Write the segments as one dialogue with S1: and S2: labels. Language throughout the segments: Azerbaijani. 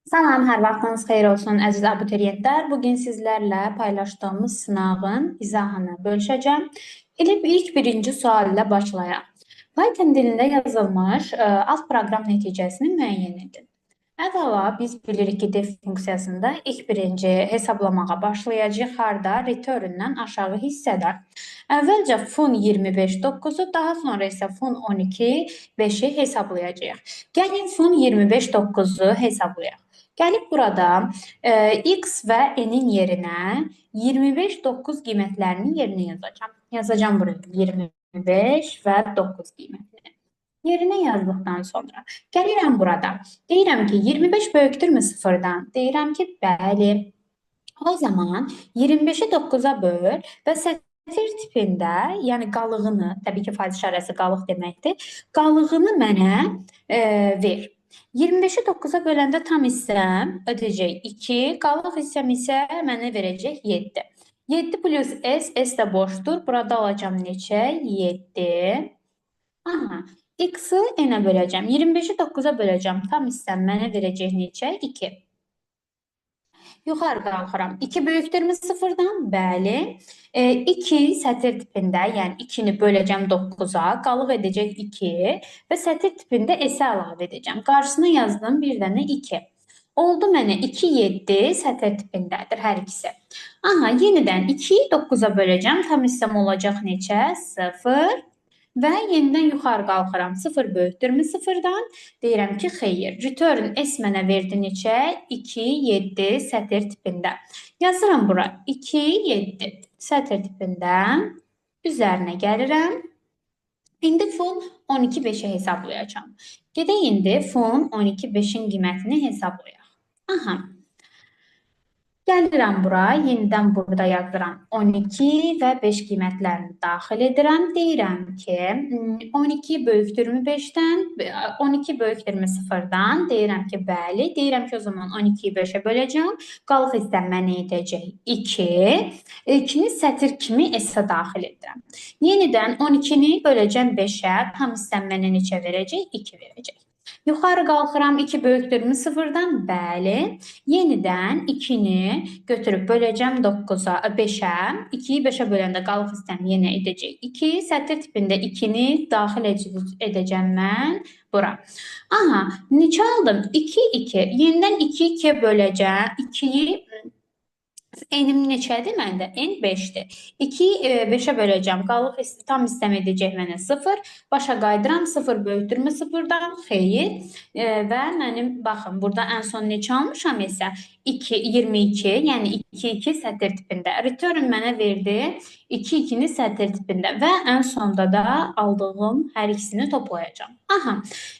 S1: Salam, hər vaxtınız xeyir olsun əziz abituriyentlər. Bugün sizlərlə paylaşdığımız sınavın izahını bölüşəcəm. İlk birinci sual ilə başlayaq. Python dilində yazılmış alt proqram nəticəsini müəyyən edin. Əvvəla biz bilirik ki, def funksiyasında ilk birinci hesablamağa başlayacağıq. Harda? Return-dən aşağı hissədə. Əvvəlcə fun 25 9-u, daha sonra isə fun 12 5-i hesablayacağıq. Gəlin fun 25 9-u hesablayaq. Gəlib burada x və n-in yerinə 25 9 qiymətlərinin yerinə yazacağam. Yazacağam buraya 25 və 9 qiymətini. Yerinə yazdıqdan sonra gəlirəm burada. Deyirəm ki, 25 böyükdürmü 0-dan? Deyirəm ki, bəli. O zaman 25-i 9-a böl və sətir tipində, yəni qalığını, təbii ki, faiz işarəsi qalıq deməkdir, qalığını mənə ver. 25-i 9-a böləndə tam hissəm ödəyəcək 2, qalıq hissəm isə mənə verəcək 7. 7 plus s, s də boşdur. Burada alacağım neçə? 7. Aha, x-ı n-ə böləcəm. 25-i 9-a böləcəm. Tam hissəm mənə verəcək neçə? 2. Yuxarı qalxıram. 2 böyükdürmü 0-dan? Bəli. 2 sətir tipində, yəni 2-ni böləcəm 9-a, qalıq edəcək 2 və sətir tipində s-ə əlavə edəcəm. Qarşısına yazdım bir dənə 2. Oldu mənə 2, 7 sətir tipindədir hər ikisi. Aha, yenidən 2-yi 9-a böləcəm. Tam hissəm olacaq neçə? 0. Və yenidən yuxarı qalxıram. 0 böyükdürmü 0-dan? Deyirəm ki, xeyr. Return S mənə verdi neçə? 2, 7 sətir tipində. Yazıram bura. 2, 7 sətir tipində. Üzərinə gəlirəm. İndi fun 12, 5-i hesablayacağam. Gedək indi fun 12, 5-in qiymətini hesablayaq. Aha. Gəlirəm bura, yenidən burada yazıram 12 və 5 qiymətlərini daxil edirəm. Deyirəm ki, 12 böyükdürmü 5-dən, 12 böyükdürmü 0-dan? Deyirəm ki, bəli. Deyirəm ki, o zaman 12-yi 5-ə böləcəm. Qalıq hissəm mənə edəcək 2. 2-ni sətir kimi S-ə daxil edirəm. Yenidən 12-ni böləcəm 5-ə. Tam hissəm mənə neçə verəcək? 2 verəcək. Yuxarı qalxıram, 2 böyükdürmü 0-dan? Bəli. Yenidən 2-ni götürüb böləcəm 9-a, 5-ə. 2-yi 5-ə böləndə qalıq hissəm yenə edəcək 2. Sətir tipində 2-ni daxil edəcəm mən bura. Aha, neçə aldım? 2, 2. Yenidən 2-yi 2-yə böləcəm. 2-yi n-im neçədir məndə? N 5-dir. 2-yi 5-ə böləcəm. Qalıq tam hissəm edəcək mənə 0. Başa qayıdıram. 0 böyükdürmü 0-dan? Xeyr. Və mənim, baxın, burada ən son neçə almışam isə 2, 22, yəni 2, 2 sətir tipində. Return mənə verdi 2, 2-ni sətir tipində və ən sonda da aldığım hər ikisini toplayacağam. Aha,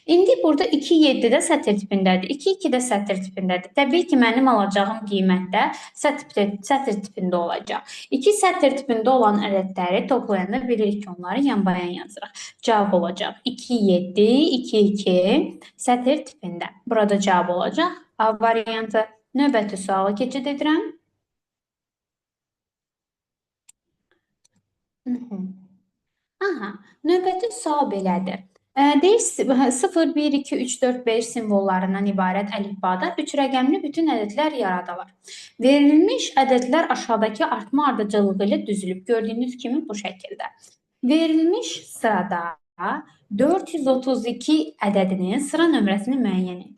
S1: indi burada 2, 7 də sətir tipindədir. 2, 2 də sətir tipindədir. Təbii ki, mənim alacağım qiymət də sətir tipində olacaq. 2 sətir tipində olan ədədləri toplayanda bilirik ki, onları yan-bayan yazırıq. Cavab olacaq 2, 7, 2, 2 sətir tipində. Burada cavab olacaq A variantı. Növbəti suala keçid edirəm. Aha, növbəti sual belədir. Deyir 0, 1, 2, 3, 4, 5 simvollarından ibarət əlifbada 3 rəqəmli bütün ədədlər yaradılır. Verilmiş ədədlər aşağıdakı artma ardıcıllığı ilə düzülüb. Gördüyünüz kimi bu şəkildə. Verilmiş sırada 432 ədədinin sıra nömrəsini müəyyən edin.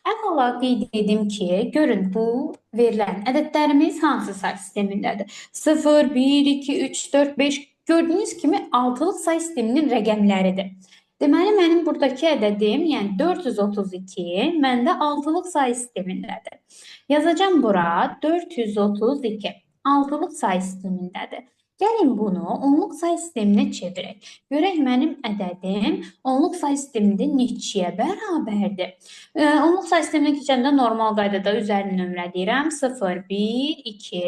S1: Əvvəla qeyd edim ki, görün bu verilən ədədlərimiz hansı say sistemindədir? 0, 1, 2, 3, 4, 5 gördüyünüz kimi altılıq say sisteminin rəqəmləridir. Deməli, mənim buradakı ədədim, yəni 432, məndə altılıq say sistemindədir. Yazacağım bura 432, altılıq say sistemindədir. Gəlin bunu onluq say sisteminə çevirək. Görək mənim ədədim onluq say sistemində neçəyə bərabərdir? Onluq say sisteminə keçəndə normal qaydada üzərini nömrələyirəm. 0, 1, 2.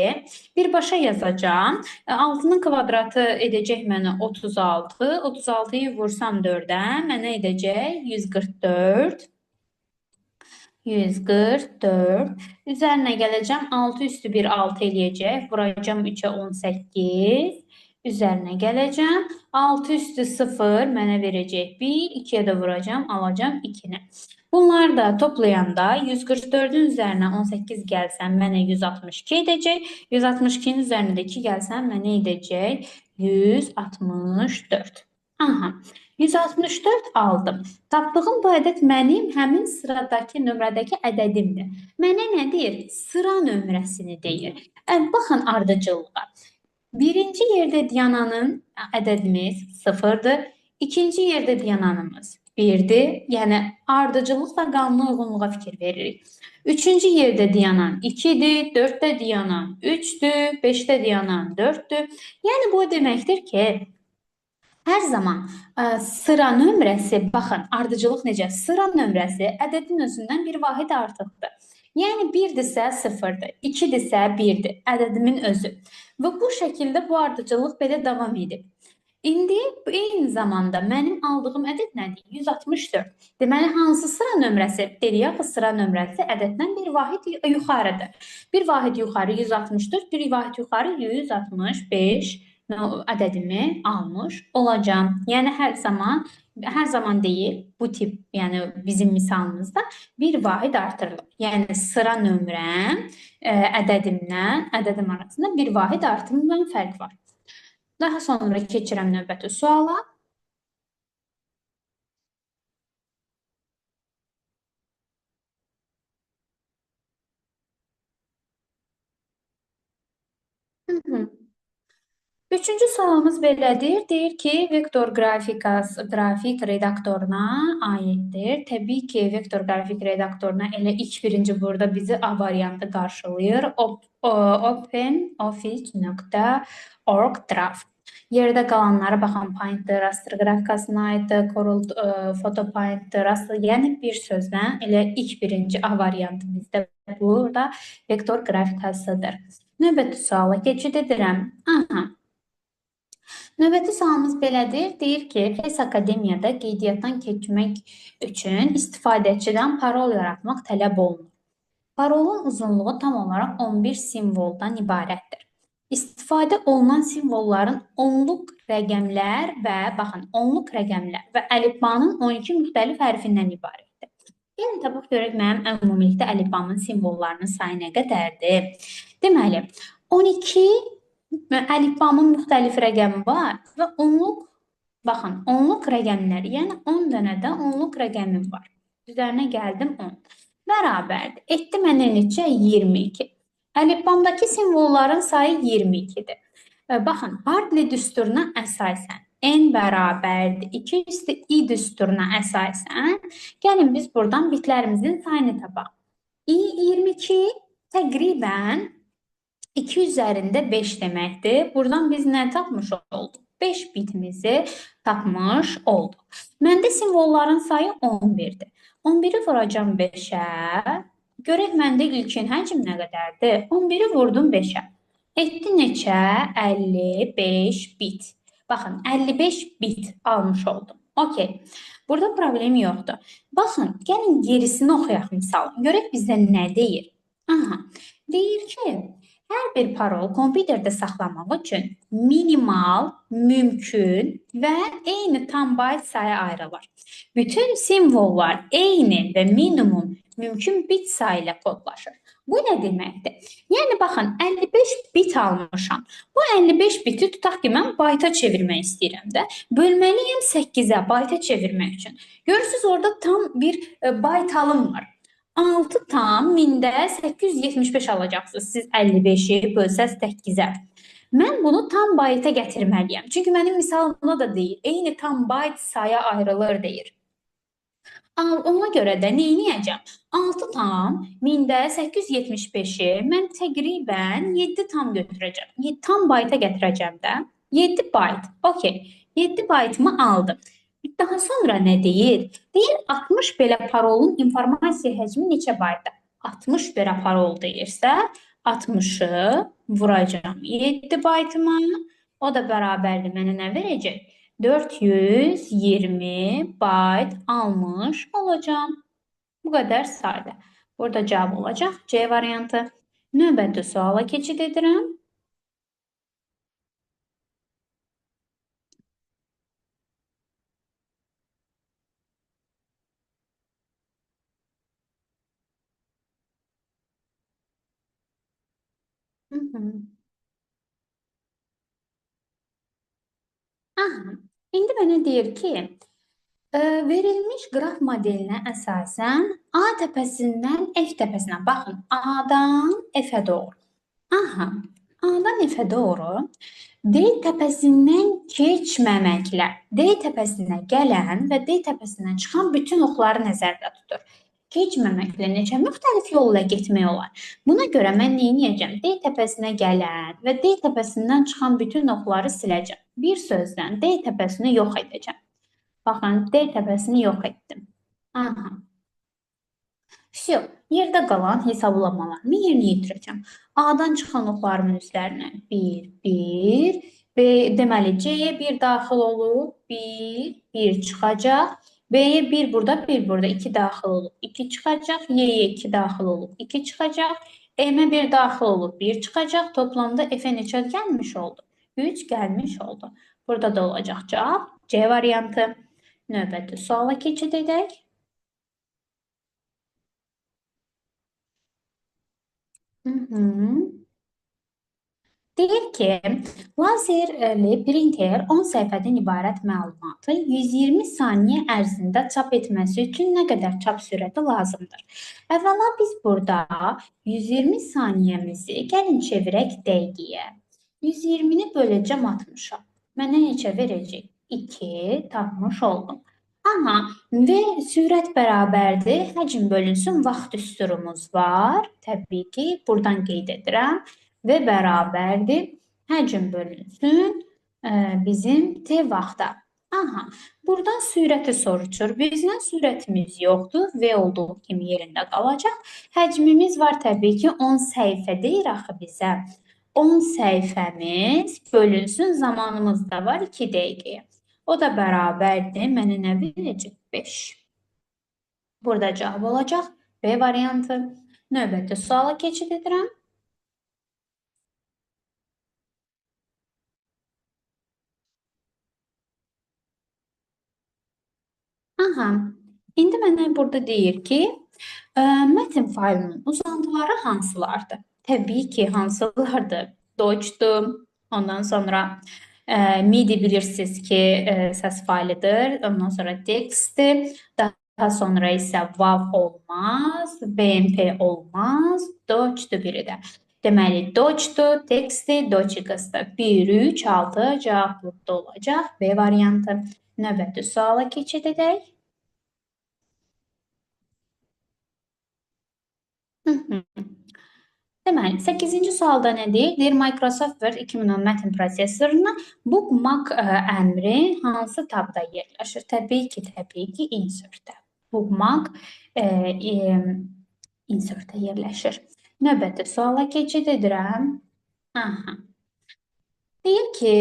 S1: Birbaşa yazacağam. 6-nın kvadratı edəcək mənə 36. 36-yı vursam 4-ə mənə edəcək 144. 144. Üzərinə gələcəm. 6 üstü 1, 6 eləyəcək. Vuracam 3-ə 18. Üzərinə gələcəm. 6 üstü 0 mənə verəcək 1. 2-yə də vuracam. Alacam 2-ni. Bunlar da toplayanda 144'ün üzərinə 18 gəlsən mənə 162 edəcək. 162'nin üzərində 2 gəlsən mənə edəcək 164. Aha. 164 aldım. Tapdığım bu ədəd mənim həmin sıradakı nömrədəki ədədimdir. Mənə nə deyir? Sıra nömrəsini deyir. Baxın ardıcıllığa. Birinci yerdə dayananın ədədimiz 0'dır. İkinci yerdə dayananımız 1'dir. Yəni ardıcıllıq və qanuna uyğunluğa fikir veririk. Üçüncü yerdə dayanan 2'dir. 4'də dayanan 3'dür. 5'də dayanan 4'dür. Yəni bu deməkdir ki, hər zaman sıra nömrəsi, baxın, ardıcıllıq necə? Sıra nömrəsi ədədin özündən bir vahid artıqdır. Yəni 1-dirsə 0'dır, 2-dirsə 1'dir, ədədimin özü. Və bu şəkildə bu ardıcıllıq belə davam edib. İndi eyni zamanda mənim aldığım ədəd nədir? 164. Deməli, hansı sıra nömrəsi? Dedik axı, sıra nömrəsi ədəddən bir vahid yuxarıdır. Bir vahid yuxarı 164, bir vahid yuxarı 165 ədədimi almış olacağam. Yəni hər zaman deyil, bu tip, yəni bizim misalımızda bir vahid artırılır. Yəni sıra nömrəm ədədim arasında bir vahid artımından fərq var. Daha sonra keçirəm növbəti suala. Üçüncü sualımız belədir. Deyir ki, vektor qrafik redaktoruna aiddir. Təbii ki, vektor qrafik redaktoruna elə ilk birinci burada bizi A variantı qarşılayır. OpenOffice.org draft. Yerdə qalanlara baxın, Paint raster qrafikasına aiddir, Corel PhotoPaint raster, yəni bir sözlə elə ilk birinci A variantı bizdə burada vektor qrafikasıdır. Növbəti suala keçid edirəm. Aha. Növbəti sualımız belədir. Deyir ki, Face Akademiyada qeydiyyatdan keçmək üçün istifadəçidən parol yaratmaq tələb olunur. Parolun uzunluğu tam olaraq 11 simvoldan ibarətdir. İstifadə olunan simvolların onluq rəqəmlər və baxın, onluq rəqəmlər və əlifbanın 12 müxtəlif hərfindən ibarətdir. Yəni tapaq görək mənim ümumilikdə əlifbanın simvollarının sayı nə qədərdir? Deməli, 12 əlifbanın müxtəlif rəqəmi var və onluq, baxın, onluq rəqəmləri, yəni 10 dənə də onluq rəqəmim var. Üzərinə gəldim 10. Bərabərdir. Etdi mənə neçə? 22. Əlifbamdakı simvolların sayı 22-dir. Baxın, Hartley düsturuna əsasən n bərabərdir 2 üstü i düsturuna əsasən, gəlin biz buradan bitlərimizin sayını tapaq. i 22 təqribən 2 üzərində 5 deməkdir. Buradan biz nə tapmış olduq? 5 bitimizi tapmış olduq. Məndə simvolların sayı 11-dir. 11'i vuracam 5'ə. Görək məndə ilkin həcm nə qədərdir? 11'i vurdum 5'ə. Etdi neçə? 55 bit. Baxın, 55 bit almış oldum. Okey. Burada problem yoxdur. Baxın, gəlin gerisini oxuyaq misal. Görək bizdə nə deyir? Aha. Deyir ki, hər bir parol kompüterdə saxlamaq üçün minimal, mümkün və eyni tam bayt sayı ayrılır. Bütün simvollar eyni və minimum mümkün bit sayı ilə kodlaşır. Bu nə deməkdir? Yəni, baxın, 55 bit almışam. Bu 55 biti tutaq ki, mən bayta çevirmək istəyirəm də. Bölməliyəm 8'ə bayta çevirmək üçün. Görürsünüz, orada tam bir bayt alım var. 6 tam 1000'də 875 alacaqsınız. Siz 55'i bölsəz 8'ə. Mən bunu tam bayta gətirməliyəm. Çünki mənim misalımda da deyir. Eyni tam bayt sayı ayrılır deyir. Ona görə də nə edəcəm? 6 tam 1000'də 875'i mən təqribən 7 tam götürəcəm. Tam bayta gətirəcəm də. 7 bayt. Okey. 7 baytımı aldım. Daha sonra nə deyir? Deyir 60 belə parolun informasiya həcmi neçə baytdır? 60 belə parol deyirsə, 60'ı vuracağım 7 baytıma. O da bərabərdir mənə nə verəcək? 420 bayt almış olacağım. Bu qədər sadə. Burada cavab olacaq C variantı. Növbəti suala keçid edirəm. Hı hı. Aha. İndi mənə deyir ki, verilmiş qraf modelinə əsasən A təpəsindən F təpəsinə baxın. A-dan F-ə doğru. Aha. A-dan F-ə doğru D təpəsindən keçməməklə D təpəsinə gələn və D təpəsindən çıxan bütün oxları nəzərdə tutur. Keçməməklə neçə müxtəlif yolla getmək olar? Buna görə mən nə edəcəm? D təpəsinə gələn və D təpəsindən çıxan bütün oxları siləcəm. Bir sözlə D təpəsini yox edəcəm. Baxın, D təpəsini yox etdim. Aha. Всё, yerdə qalan hesablamalarımı yerinə yetirəcəm. A-dan çıxan oxlarımın üzərinə 1, 1. Deməli, C-yə 1 daxil olub, 1, 1 çıxacaq. B-yə 1 burada, 1 burada, 2 daxil olub, 2 çıxacaq. Y-yə 2 daxil olub, 2 çıxacaq. M-ə 1 daxil olub, 1 çıxacaq. Toplamda F-ə neçə gəlmiş oldu? 3 gəlmiş oldu. Burada da olacaq cavab C variantı. Növbəti suala keçid edək. Hı -hı. Deyir ki, lazerli printer 10 səhifədən ibarət məlumatı 120 saniyə ərzində çap etməsi üçün nə qədər çap sürəti lazımdır? Əvvəla biz burada 120 saniyəmizi gəlin çevirək dəqiqəyə. 120-ni böləcəm 60-a. Mənə neçə verəcək? 2 tapmış oldum. Amma və sürət bərabərdir, həcm bölünsün vaxt düsturumuz var. Təbii ki, buradan qeyd edirəm və bərabərdir. Həcm bölünsün bizim T vaxta. Aha, buradan sürəti soruşur. Bizdən sürətimiz yoxdur. V olduğu kimi yerində qalacaq. Həcmimiz var təbii ki, 10 səhifə deyir axı bizə. 10 səhifəmiz bölünsün zamanımız da var 2 dəqiqəyə. O da bərabərdir. Mənə nə verəcək? 5. Burada cavab olacaq B variantı. Növbəti suala keçid edirəm. Aha, indi mənə burada deyir ki, mətn faylının uzantıları hansılardır? Təbii ki, hansılardır? Docdur, ondan sonra MIDI bilirsiniz ki, səs faylıdır, ondan sonra textdir, daha sonra isə WAV olmaz, BMP olmaz, Docdur biri də. Deməli, Docdur, textdir, Docx-dır. 1, 3, 6 cavab burada olacaq, B variantı. Növbəti suala keçid edək. Deməli, 8-ci sualda nə deyir? Deyir, Microsoft Word 2010 mətn prosesoruna bookmark əmri hansı tabda yerləşir? Təbii ki, insert-də. Bookmark insert-də yerləşir. Növbəti suala keçid edirəm. Aha. Deyir ki,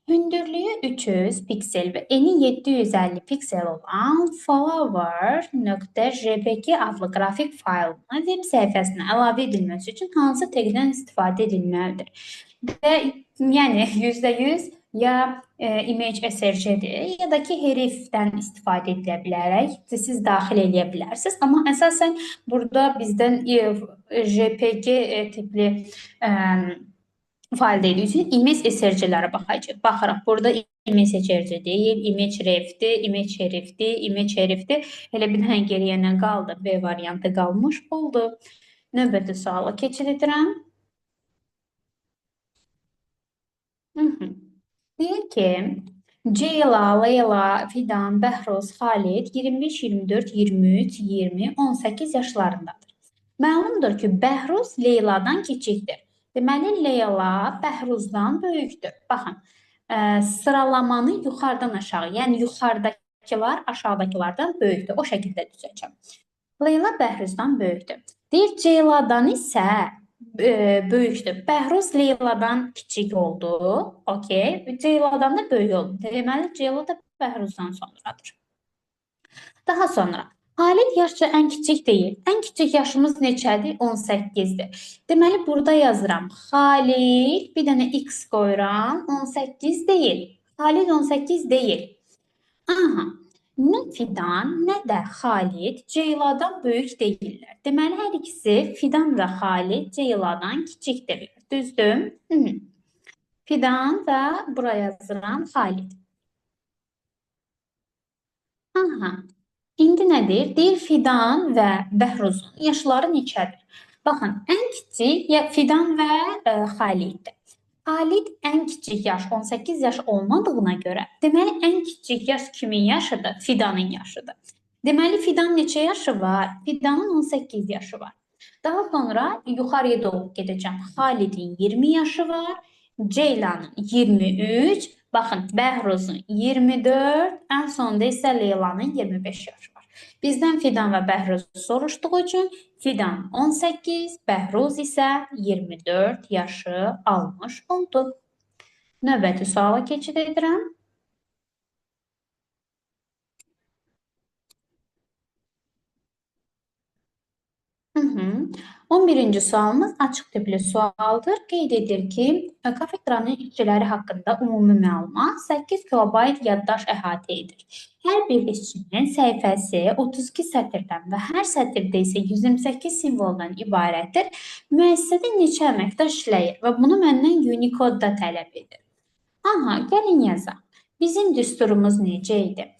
S1: hündürlüyü 300 piksel və eni 750 piksel olan flower.jpg adlı qrafik faylına web səhifəsinə əlavə edilməsi üçün hansı təqdən istifadə edilməlidir? Və yəni %100 ya image src-dir, ya da ki herifdən istifadə edilə bilərək siz daxil edə bilərsiniz. Amma əsasən burada bizdən jpg tipli fayl dediyi üçün image src-lərə baxırıq. Burada image src deyil, image refdir, image herifdir, image herifdir. Elə bir dənə geriyə nə qaldı? B variantı qalmış oldu. Növbəti suala keçid edirəm. Deyir ki, Ceyla, Leyla, Fidan, Bəhruz, Xalid 25, 24, 23, 20, 18 yaşlarındadır. Məlumdur ki, Bəhruz Leyla'dan kiçikdir. Deməli, Leyla Bəhruzdan böyükdür. Baxın, sıralamanı yuxarıdan aşağı, yəni yuxarıdakılar aşağıdakılardan böyükdür. O şəkildə düzəcəm. Leyla Bəhruzdan böyükdür. Deyir, Ceyla'dan isə böyükdür. Bəhruz Leyla'dan kiçik oldu. Okay. Ceyla'dan da böyük oldu. Deməli, Ceyla da Bəhruzdan sonradır. Daha sonra, Xalid yaşca ən kiçik deyil. Ən kiçik yaşımız neçədir? 18-dir. Deməli, burada yazıram. Xalid, bir dənə x qoyuram. 18 deyil. Xalid 18 deyil. Aha. Nə Fidan, nə də Xalid Ceyla'dan böyük deyirlər. Deməli, hər ikisi Fidan və Xalid Ceyla'dan kiçikdirlər. Düzdür? Hı -hı. Fidan və buraya yazıram Xalid. Aha. İndi nədir? Deyir Fidan və Bəhruzun yaşları neçədir? Baxın, ən kiçik Fidan və Xaliddir. Xalid ən kiçik yaş 18 yaş olmadığına görə, deməli ən kiçik yaş kimin yaşıdır? Fidanın yaşıdır. Deməli Fidan neçə yaşı var? Fidanın 18 yaşı var. Daha sonra yuxarıya doğru gedəcəm. Xalidin 20 yaşı var. Ceylanın 23, baxın Bəhruzun 24, ən sonda isə Leylanın 25 yaşı var. Bizdən Fidan və Bəhruzu soruşduğu üçün Fidan 18, Bəhruz isə 24 yaşı almış oldu. Növbəti suala keçid edirəm. Hı -hı. 11-ci sualımız açıq tipli sualdır. Qeyd edir ki, kafedranın işçiləri haqqında ümumi məlumat 8 kilobayt yaddaş əhatə edir. Hər bir işçinin səhifəsi 32 sətirdən və hər sətirdə isə 128 simvoldan ibarətdir. Müəssisədə neçə əməkdaş işləyir və bunu məndən Unicode-da tələb edir. Aha, gəlin yazaq. Bizim düsturumuz necə idi?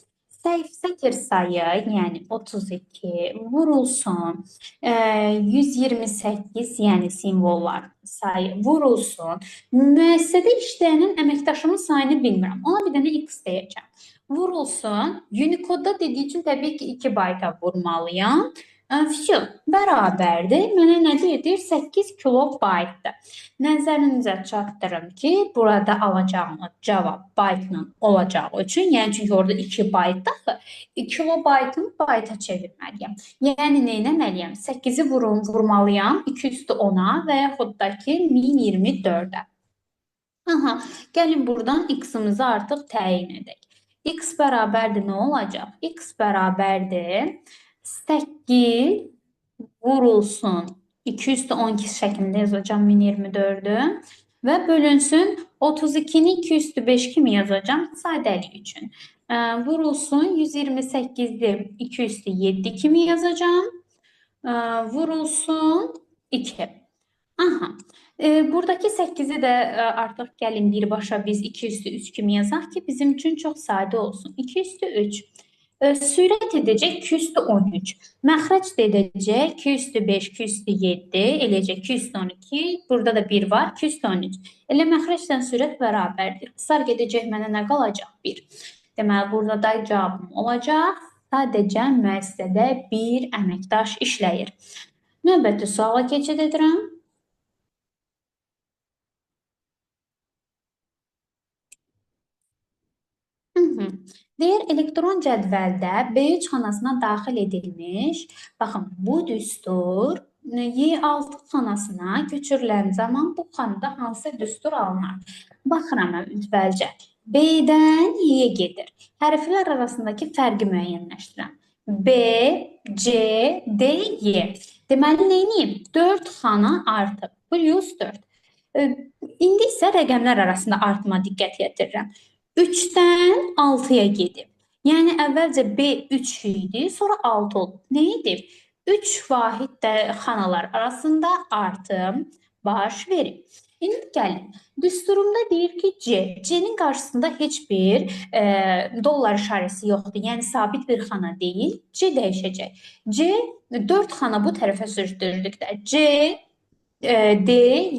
S1: Sətir sayı, yəni 32 vurulsun, 128, yəni simvollar sayı vurulsun. Müəssisədə işləyənin əməkdaşımın sayını bilmirəm. Ona bir dənə x deyəcəm. Vurulsun. Unicode-da dediyi üçün təbii ki 2 bayta vurmalıyam. Fiil bərabərdir. Mənə nə deyir? 8 kilobaytdır. Nəzərinizə çatdırım ki, burada alacağımız cavab baytla olacağı üçün, yəni çünki orada 2 baytdır, kilobaytını bayta çevirməliyəm. Yəni nə etməliyəm? 8-i vurmalıyam 2 üstü 10-a və yaxud da ki 1024-ə. Aha, gəlin buradan x-imizi artıq təyin edək. X bərabərdir nə olacaq? X bərabərdir 8 vurulsun 2 üstü 12 şəklində yazacağım 1024-ü və bölünsün 32-ni 2 üstü 5 kimi yazacağım sadəlik üçün. Vurulsun 128-i 2 üstü 7 kimi yazacağım. Vurulsun 2. Aha. Buradakı 8-i də artıq gəlin birbaşa biz 2 üstü 3 kimi yazaq ki, bizim üçün çox sadə olsun. 2 üstü 3. Sürət edəcək 2 üstü 13. Məxrəc də edəcək 2 üstü 5, 2 üstü 7, eləcək 2 üstü 12. Burada da 1 var, 2 üstü 13. Elə məxrəclə sürət bərabərdir. Qısar gedəcək mənə nə qalacaq? 1. Deməli, burada da cavabım olacaq. Sadəcə müəssisədə bir əməkdaş işləyir. Növbəti suala keçid edirəm. Deyir, elektron cədvəldə B3 xanasına daxil edilmiş, baxın, bu düstur Y6 xanasına köçürülən zaman bu xanada hansı düstur alınır? Baxıram əvvəlcə. B-dən Y-yə gedir. Hərflər arasındakı fərqi müəyyənləşdirəm. B, C, D, Y. Deməli, neyini? 4 xana artıb. Plus 4. İndi isə rəqəmlər arasında artma diqqət yetirirəm. 3-dən 6-ya gedib. Yəni, əvvəlcə B 3 idi, sonra 6 oldu. Nə edib? 3 vahid də xanalar arasında artım baş verib. İndi gəlin, düsturumda deyir ki, C-nin qarşısında heç bir dollar işarəsi yoxdur. Yəni, sabit bir xana deyil, C dəyişəcək. C, 4 xana bu tərəfə sürüşdürdükdə C, D,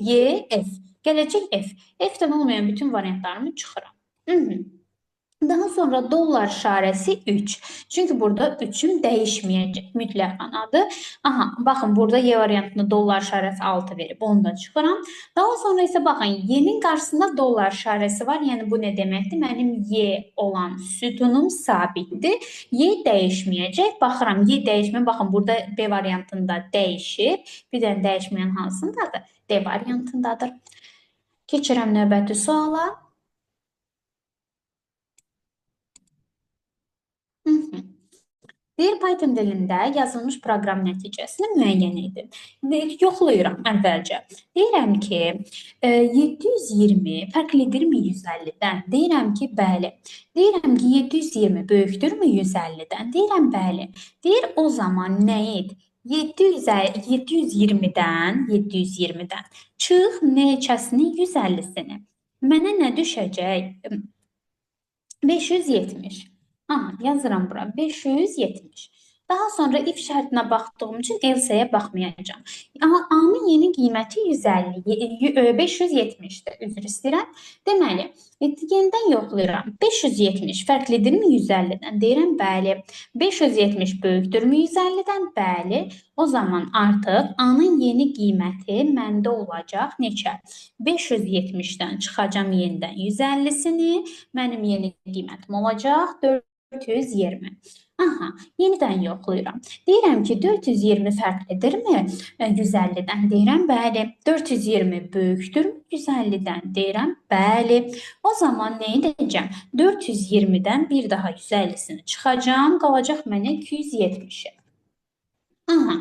S1: Y, F. Gələcək F. F-dən olmayan bütün variantlarımı çıxıram. Daha sonra dollar işarəsi 3. Çünki burada 3-üm dəyişməyəcək. Mütləq xanadır. Aha, baxın, burada Y variantında dollar işarəsi 6 verib. Onu da çıxıram. Daha sonra isə baxın, Y-nin qarşısında dollar işarəsi var. Yəni, bu nə deməkdir? Mənim Y olan sütunum sabitdir. Y dəyişməyəcək. Baxıram, Y dəyişməyən. Baxın, burada B variantında dəyişib. Bir dənə dəyişməyən hansındadır? D variantındadır. Keçirəm növbəti suala. Deyir, Python dilində yazılmış proqram nəticəsini müəyyən edin. Yoxlayıram əvvəlcə. Deyirəm ki, 720 fərqlidirmi 150-dən? Deyirəm ki, bəli. Deyirəm ki, 720 böyükdürmü 150-dən? Deyirəm, bəli. Deyir, o zaman nə et? 720-dən çıx neçəsinin 150-sini. Mənə nə düşəcək? 570. Aha, yazıram bura. 570. Daha sonra if şərtinə baxdığım üçün else-yə baxmayacağam. Amma A-nın yeni qiyməti 150, 570-dir. Üzr istəyirəm. Deməli, yenidən yoxlayıram. 570 fərqlidirmi 150-dən? Deyirəm, bəli. 570 böyükdürmü 150-dən? Bəli. O zaman artıq A-nın yeni qiyməti məndə olacaq neçə? 570-dən çıxacam yenidən 150-sini. Mənim yeni qiymətim olacaq 420. Aha, yenidən yoxlayıram. Deyirəm ki, 420 fərqlidirmi 150-dən? Deyirəm, bəli. 420 böyükdürmü 150-dən? Deyirəm, bəli. O zaman nə edəcəm? 420-dən bir daha 150-sini çıxacam, qalacaq mənə 270-i. Aha,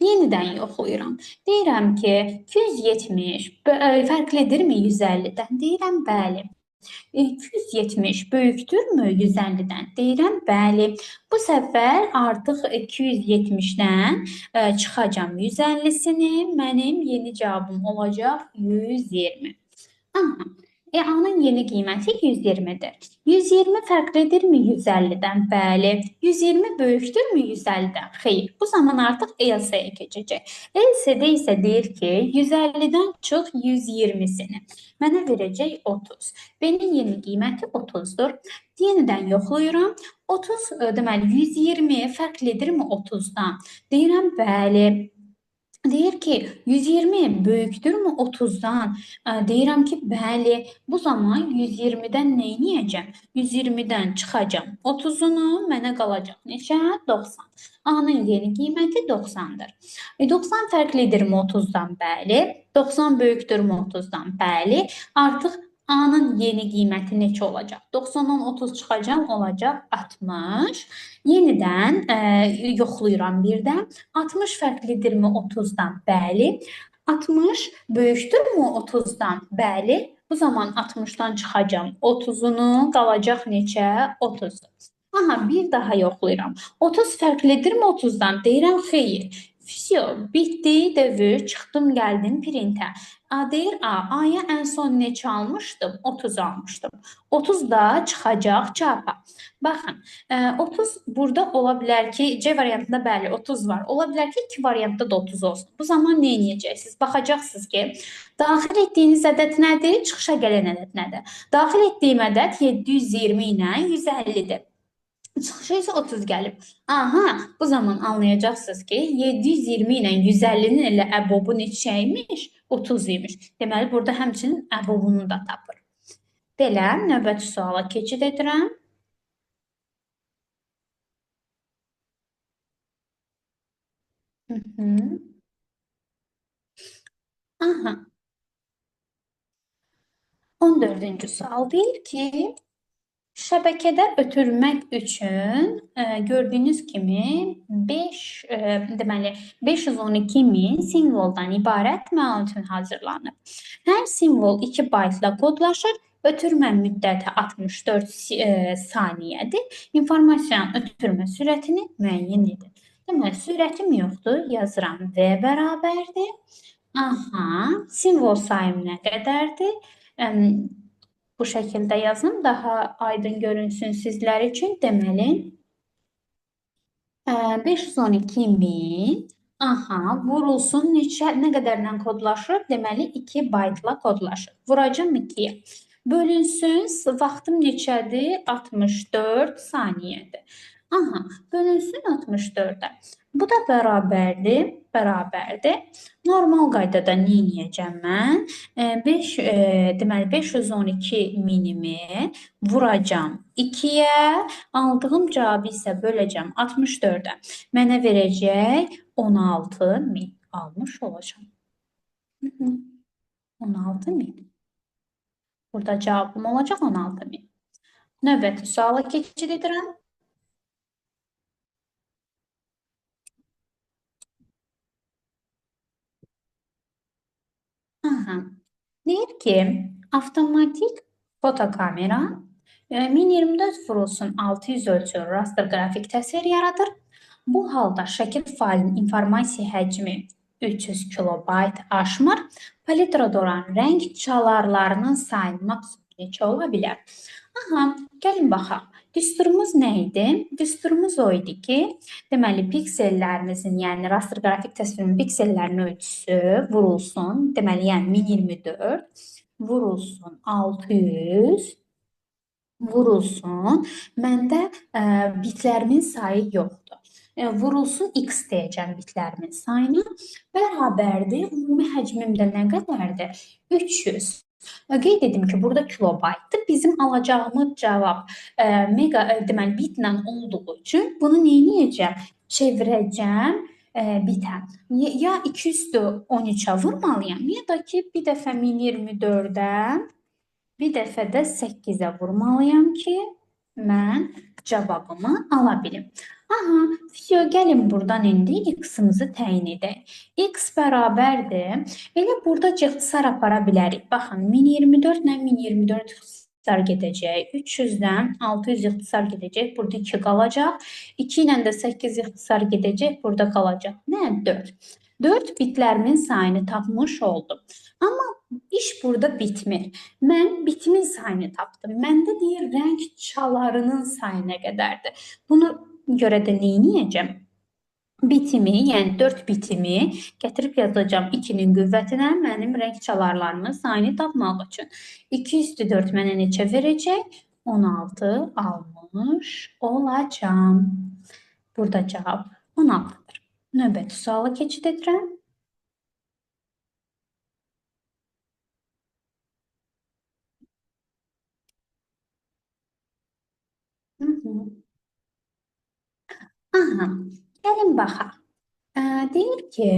S1: yenidən yoxlayıram. Deyirəm ki, 270 fərqlidirmi 150-dən? Deyirəm, bəli. 270 böyükdürmü 150-dən? Deyirəm, bəli. Bu səfər artıq 270-dən çıxacam 150-sini. Mənim yeni cavabım olacaq 120. Aha. A-nın yeni qiyməti 120-dir. 120 fərqlidirmi 150-dən? Bəli. 120 böyükdürmü 150-dən? Xeyr. Bu zaman artıq else-yə keçəcək. Else-də isə deyir ki, 150-dən çıx 120-sini. Mənə verəcək 30. B-nin yeni qiyməti 30-dur. Yenidən yoxlayıram. 30, deməli 120 fərqlidirmi 30-dan? Deyirəm, bəli. Deyir ki, 120 böyükdürmü 30-dan? Deyirəm ki, bəli. Bu zaman 120-dən nə edəcəm? 120-dən çıxacam 30-unu, mənə qalacaq neçə? 90. A-nın yeni qiyməti 90-dır. 90 fərqlidirmi 30-dan? Bəli. 90 böyükdürmü 30-dan? Bəli. Artıq A-nın yeni qiyməti neçə olacaq? 90-dan 30 çıxacam, olacaq 60. Yenidən yoxlayıram bir də. 60 fərqlidirmi 30-dan? Bəli. 60 böyükdürmü 30-dan? Bəli. Bu zaman 60-dan çıxacam 30-unu, qalacaq neçə? 30. Aha, bir daha yoxlayıram. 30 fərqlidirmi 30-dan? Deyirəm, xeyr. Всё, bitdi, dövür, çıxdım, gəldim printə. Deyir, A-ya ən son neçə almışdım? 30 almışdım. 30 da çıxacaq çapa. Baxın, 30 burada ola bilər ki, C variantında bəli 30 var. Ola bilər ki, 2 variantda da 30 olsun. Bu zaman nə edəcəksiniz? Baxacaqsınız ki, daxil etdiyiniz ədəd nədir? Çıxışa gələn ədəd nədir? Daxil etdiyim ədəd 720 ilə 150-dir. Çıxışı isə 30 gəlib. Aha, bu zaman anlayacaqsınız ki, 720 ilə 150-nin elə əbobu neçəymiş? 30 imiş. Deməli, burada həmçinin əbobunu da tapır. Belə, növbəti suala keçid edirəm. Aha. 14-cü sual deyir ki, şəbəkədə ötürmək üçün gördüyünüz kimi 512.000 simvoldan ibarət məlumatın hazırlanıb. Hər simvol 2 baytla kodlaşır. Ötürmə müddəti 64 saniyədir. İnformasiyanın ötürmə sürətini müəyyən edin. Deməli, sürətim yoxdur. Yazıram V bərabərdir. Aha, simvol sayım nə qədərdir? Bu şəkildə yazın, daha aydın görünsün sizlər üçün. Deməli, 512.000 vurulsun nə qədərlə kodlaşır? Deməli, 2 baytla kodlaşır. Vuracam 2-yə. Bölünsün, vaxtım neçədir? 64 saniyədir. Bölünsün 64-ə. Bu da bərabərdir. Normal qaydada nə edəcəm mən? Deməli, 512 minimi vuracam 2-yə, aldığım cavabı isə böləcəm 64-ə. Mənə verəcək 16.000 almış olacam. 16.000. Burada cavabım olacaq 16.000. Növbəti suala keçid edirəm. Deyir ki, avtomatik fotokamera 1024 vurulsun 600 ölçülü raster qrafik təsvir yaradır. Bu halda şəkil faylının informasiya həcmi 300 kilobayt aşmır. Palitrada olan rəng çalarlarının sayı maksimum neçə ola bilər? Aha, gəlin baxaq. Düsturumuz nə idi? Düsturumuz o idi ki, deməli piksellərimizin, yəni raster qrafik təsvirinin piksellərinin ölçüsü vurulsun. Deməli, yəni 1024 vurulsun 600 vurulsun. Məndə bitlərimin sayı yoxdur. Vurulsun x deyəcəm bitlərimin sayını. Bərabərdir. Ümumi həcmimdə nə qədərdir? 300. Qeyd edim ki, burada kilobaytdır. Bizim alacağımız cavab deməli bitlə olduğu üçün bunu nə edəcəm? Çevirəcəm bitə. Ya 213-ə vurmalıyam, ya da ki, bir dəfə 1024-ə bir dəfə də 8-ə vurmalıyam ki, mən cavabımı ala bilim. Aha, video, gəlin buradan indi x-imizi təyin edək. X bərabərdir. Elə burada ixtisar apara bilərik. Baxın, 1024 ilə 1024 ixtisar gedəcək. 300-dən 600 ixtisar gedəcək. Burada 2 qalacaq. 2 ilə də 8 ixtisar gedəcək. Burada qalacaq. Nə? 4. 4 bitlərimin sayını tapmış oldum. Amma iş burada bitmir. Mən bitimin sayını tapdım. Məndə deyir rəng çalarının sayı nə qədərdir? Bunu görə də nə edəcəm? Bitimi, yəni 4 bitimi gətirib yazacağam 2-nin qüvvətinə mənim rəng çalarlarımın sayını tapmaq üçün. 2 üstü 4 mənə neçə verəcək? 16 almış olacam. Burada cavab 16-dır. Növbəti suala keçid edirəm. Aha, gəlin baxaq. Deyir ki,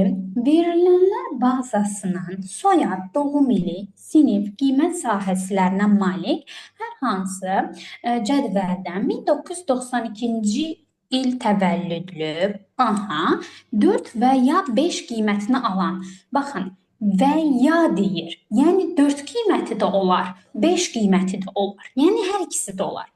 S1: verilənlər bazasının soyad, doğum ili, sinif, qiymət sahəsilərinə malik hər hansı cədvəldən 1992-ci il təvəllüdlü, 4 və ya 5 qiymətini alan, baxın, və ya deyir, yəni 4 qiyməti də olar, 5 qiyməti də olar, yəni hər ikisi də olar.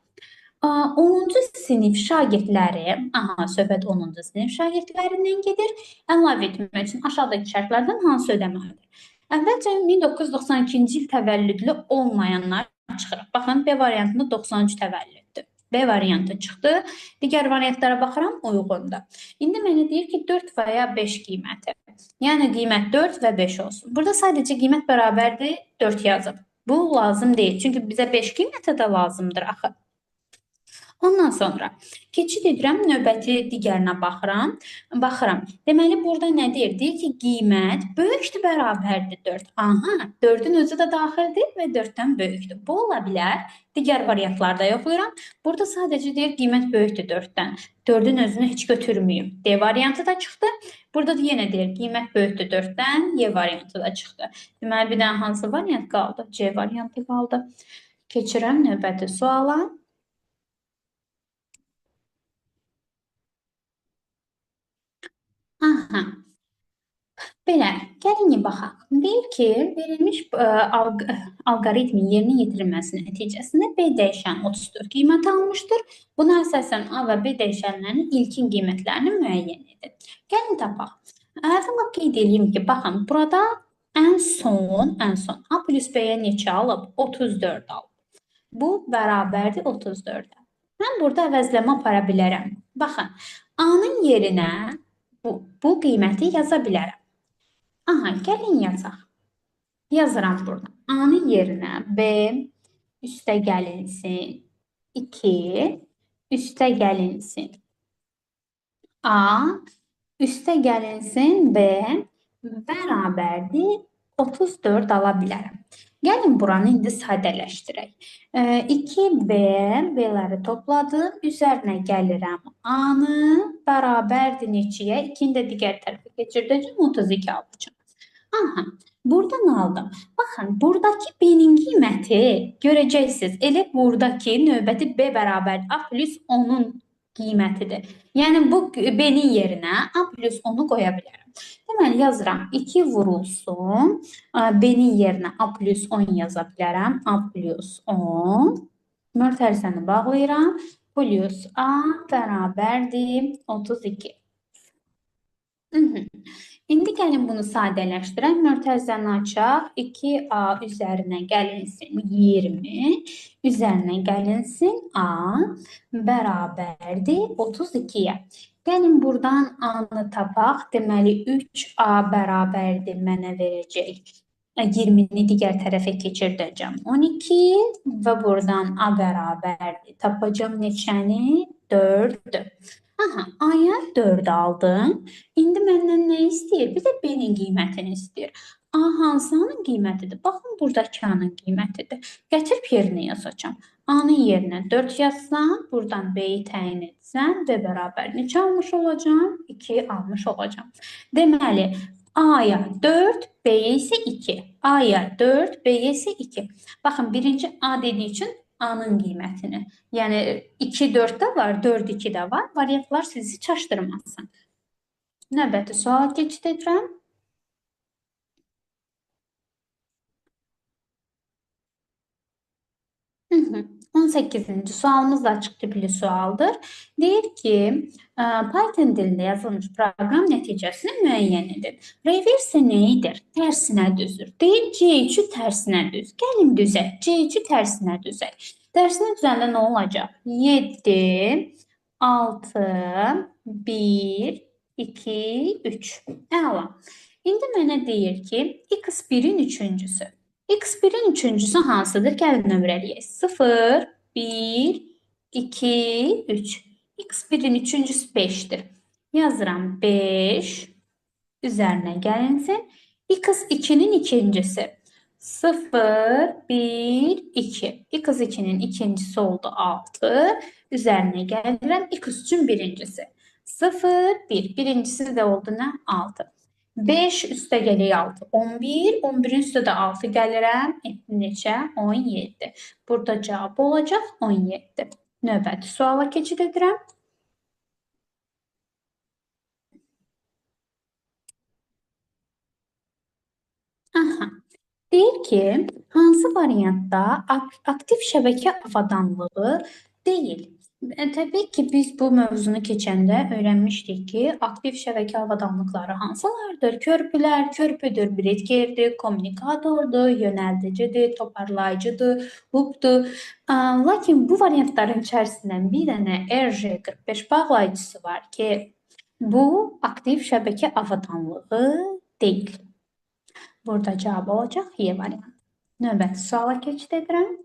S1: 10-cu sinif şagirdləri, söhbət 10-cu sinif şagirdlərindən gedir. Əlavə etmək üçün aşağıdakı şərtlərdən hansı ödəməlidir? Əvvəlcə 1992-ci il təvəllüdlü olmayanlar çıxırıq. Baxın, B variantında 93 təvəllüddür. B variantı çıxdı. Digər variantlara baxıram, uyğundur. İndi mənə deyir ki, 4 və ya 5 qiyməti. Yəni, qiymət 4 və 5 olsun. Burada sadəcə qiymət bərabərdir, 4 yazıb. Bu lazım deyil. Çünki bizə 5 qiyməti də lazımdır axı. Ondan sonra keçid edirəm, növbəti digərinə baxıram. Deməli, burada nə deyir? Deyir ki, qiymət böyükdür, bərabərdir 4. 4-ün özü də daxildir və 4-dən böyükdür. Bu ola bilər. Digər variantlarda yoxlayıram. Burada sadəcə deyir, qiymət böyükdür 4-dən. 4-ün özünü heç götürməyim. D variantı da çıxdı. Burada da yenə deyir, qiymət böyükdür 4-dən. Y variantı da çıxdı. Deməli, bir dənə hansı variant qaldı? C variantı qaldı. Keçirəm növbəti suala. Belə, gəlin baxaq. Deyir ki, verilmiş alqoritmin yerinə yetirilməsi nəticəsində B dəyişən 34 qiymət almışdır. Buna əsasən A və B dəyişənlərinin ilkin qiymətlərini müəyyən edin. Gəlin tapaq. Əvvəla qeyd edeyim ki, baxın, burada ən son A plus B-yə neçə alıb? 34 alıb. Bu bərabərdir 34-ə. Mən burada əvəzləmə apara bilərəm. Baxın, A-nın yerinə bu qiyməti yaza bilərəm. Gəlin yazaq. Yazıram burada. A-nın yerinə B üstə gəlinsin 2 üstə gəlinsin A üstə gəlinsin B bərabərdir 34 ala bilərəm. Gəlin buranı indi sadələşdirək. 2B, B-ləri topladım. Üzərinə gəlirəm. A-nı bərabərdir neçəyə? 2-ni də digər tərəfə keçirdəcəm. 32 alacağım. Buradan aldım. Baxın, buradakı B-nin qiyməti görəcəksiniz. Elə buradakı növbəti B bərabər A plus 10-un qiymətidir. Yəni, bu B-nin yerinə A plus 10-u qoya bilərəm. Deməli, yazıram. 2 vurulsun. B-nin yerinə A plus 10 yaza bilərəm. A plus 10. Mötərizəni bağlayıram. Plus A bərabərdir 32. İndi gəlin bunu sadələşdirək. Mötərizəni açaq. 2a üzərinə gəlinsin 20, üzərinə gəlinsin a bərabərdir 32-yə. Gəlin buradan a-nı tapaq. Deməli 3a bərabərdir mənə verəcək. 20-ni digər tərəfə keçirdəcəm. 12 və buradan a bərabərdir. Tapacam neçəni? 4. Aha, aya 4 aldım. İndi məndən nə istəyir? Bir də b-nin qiymətini istəyir. A hansının qiymətidir? Baxın, buradakı a-nın qiymətidir. Gətirib yerinə yazacağam. A-nın yerinə 4 yazsam, buradan b-yi təyin etsəm, b bərabər neçə almış olacağam? 2 almış olacağam. Deməli, A-ya 4, B-yə isə 2. A-ya 4, B-yə isə 2. Baxın, birinci A dediyi üçün A-nın qiymətini. Yəni, 2 4-də var, 4 2-də var. Variantlar sizi çaşdırmasın. Növbəti sual keçid edirəm. Hı -hı. 18-ci sualımız da açıq tipli sualdır. Deyir ki, Python dilində yazılmış proqram nəticəsini müəyyən edin. Reverse nə edir? Tərsinə düzür. Deyir C3-ü tərsinə düz. Gəlin düzək. C3-ü tərsinə düzək. Tərsinə düzəndə nə olacaq? 7, 6, 1, 2, 3. Əla. İndi mənə deyir ki, x1-in üçüncüsü. X1-in üçüncüsü hansıdır? Gəlin nömrələyək. 0, 1, 2, 3. X1-in üçüncüsü 5-dir. Yazıram 5. Üzərinə gəlinsin. X2-nin ikincisi. 0, 1, 2. X2-nin ikincisi oldu 6. Üzərinə gəlirəm. X3-ün birincisi. 0, 1. Birincisi də oldu nə? 6. 5 üstə gəlir 6. 11, 11-in üstə də 6 gəlirəm. Neçə? 17. Burada cavab olacaq 17. Növbəti suala keçid edirəm. Aha. Deyir ki, hansı variantda aktiv şəbəkə avadanlığı deyil? Təbii ki, biz bu mövzunu keçəndə öyrənmişdik ki, aktiv şəbəkə avadanlıqları hansılardır? Körpülər, körpüdür, bridgerdir, kommunikatordur, yönəldicidir, toparlayıcıdır, loopdur. Lakin bu variantların içərisindən bir dənə RJ45 bağlayıcısı var ki, bu aktiv şəbəkə avadanlığı deyil. Burada cavab olacaq Y variantı. Növbəti suala keçid edirəm.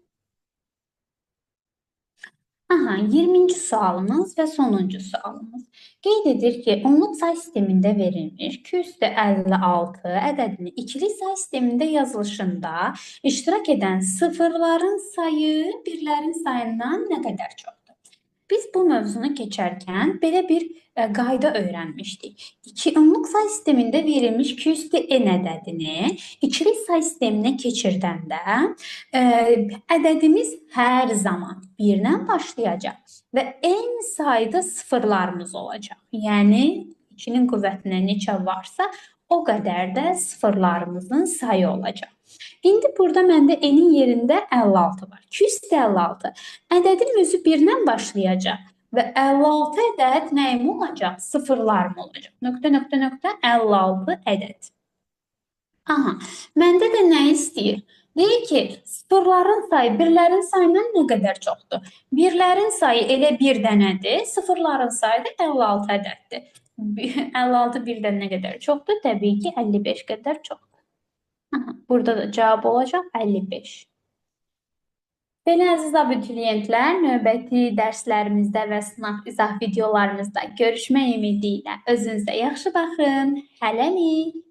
S1: Aha, 20-ci sualımız və sonuncu sualımız. Qeyd edir ki, onluq say sistemində verilmiş 256 ədədini ikili say sistemində yazılışında iştirak edən sıfırların sayı birlərin sayından nə qədər çoxdur? Biz bu mövzunu keçərkən belə bir qayda öyrənmişdik. Onluq say sistemində verilmiş 200n ədədini ikili say sisteminə keçirdəndə ədədimiz hər zaman 1-lə başlayacaq və eyni sayda sıfırlarımız olacaq. Yəni 2-nin qüvvətinə neçə varsa, o qədər də sıfırlarımızın sayı olacaq. İndi burada məndə n-in yerində 56 var. 256. Ədədim özü 1-dən başlayacaq və 56 ədəd nəyim olacaq? Sıfırlarım olacaq. Nöqtə, nöqtə, nöqtə, 56 ədəd. Aha, məndə də nə istəyir? Deyir ki, sıfırların sayı birlərin sayından nə qədər çoxdur? Birlərin sayı elə bir dənədir, sıfırların sayı da 56 ədəddir. 56 birdən nə qədər çoxdur? Təbii ki, 55 qədər çoxdur. Burada da cavab olacaq 55. Belə əziz abituriyentlər, növbəti dərslərimizdə və sınaq izah videolarımızda görüşmək ümidi ilə özünüzə yaxşı baxın. Hələlik.